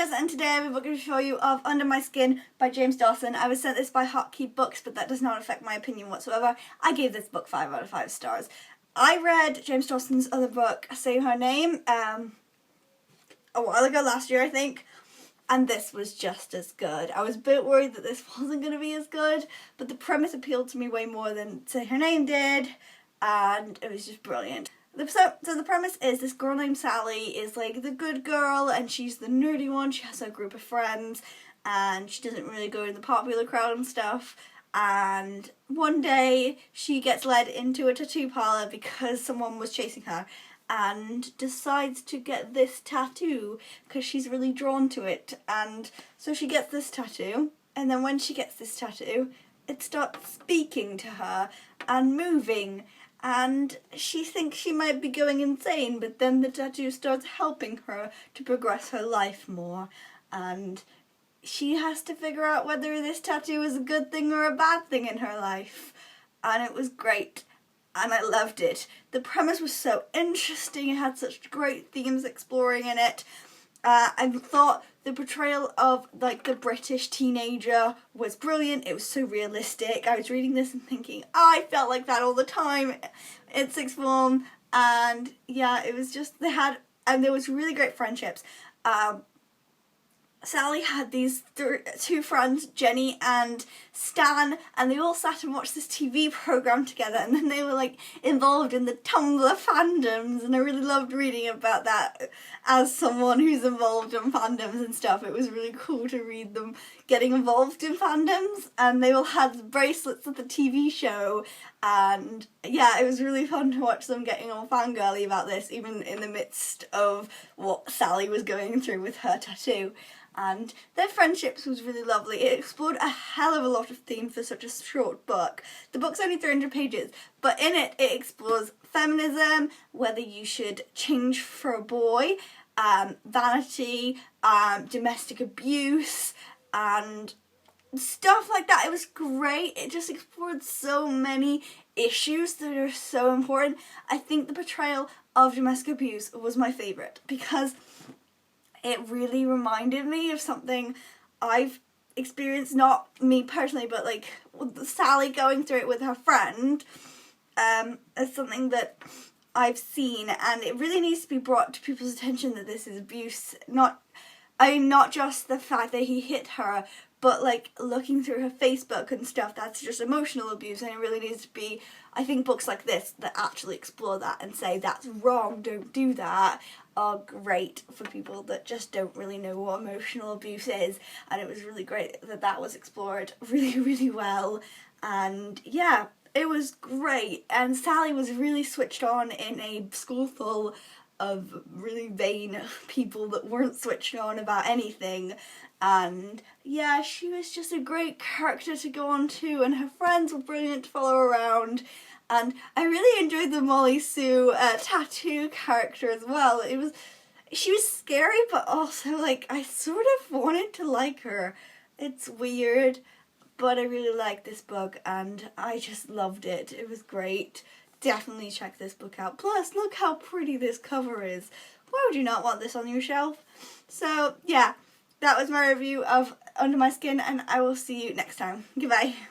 Jess, and today I have a book to show you of Under My Skin by James Dawson. I was sent this by Hotkey Books, but that does not affect my opinion whatsoever. I gave this book 5 out of 5 stars. I read James Dawson's other book, Say Her Name, a while ago, last year I think, and this was just as good. I was a bit worried that this wasn't going to be as good, but the premise appealed to me way more than Say Her Name did, and it was just brilliant. So the premise is this girl named Sally is like the good girl and she's the nerdy one. She has a group of friends and she doesn't really go in the popular crowd and stuff. And one day she gets led into a tattoo parlor because someone was chasing her and decides to get this tattoo because she's really drawn to it. And so she gets this tattoo, and then when she gets this tattoo, it starts speaking to her and moving. And she thinks she might be going insane, but then the tattoo starts helping her to progress her life more. And she has to figure out whether this tattoo is a good thing or a bad thing in her life. And it was great. And I loved it. The premise was so interesting. It had such great themes exploring in it. I thought the portrayal of like the British teenager was brilliant. It was so realistic. I was reading this and thinking, I felt like that all the time in sixth form. And yeah, it was just, there was really great friendships. Sally had these two friends, Jenny and Stan, and they all sat and watched this TV program together, and then they were like involved in the Tumblr fandoms, and I really loved reading about that as someone who's involved in fandoms and stuff. It was really cool to read them getting involved in fandoms, and they all had bracelets of the TV show, and yeah, it was really fun to watch them getting all fangirly about this, even in the midst of what Sally was going through with her tattoo. And their friendships was really lovely. It explored a hell of a lot of themes for such a short book. The book's only 300 pages, but in it explores feminism, whether you should change for a boy, vanity, domestic abuse, and stuff like that. It was great. It just explored so many issues that are so important. I think the portrayal of domestic abuse was my favourite because it really reminded me of something I've experienced, not me personally, but like Sally going through it with her friend, as something that I've seen, and it really needs to be brought to people's attention that this is abuse. Not just the fact that he hit her, but like looking through her Facebook and stuff, that's just emotional abuse, and it really needs to be, I think, books like this that actually explore that and say that's wrong, don't do that, are great for people that just don't really know what emotional abuse is. And it was really great that that was explored really, really well. And yeah, it was great. And Sally was really switched on in a school full of really vain people that weren't switched on about anything. And yeah, she was just a great character to go on to, and her friends were brilliant to follow around. And I really enjoyed the Molly Sue tattoo character as well. She was scary, but also like I sort of wanted to like her. It's weird, but I really liked this book and I just loved it. It was great. Definitely check this book out. Plus, look how pretty this cover is. Why would you not want this on your shelf? So yeah, that was my review of Under My Skin, and I will see you next time. Goodbye.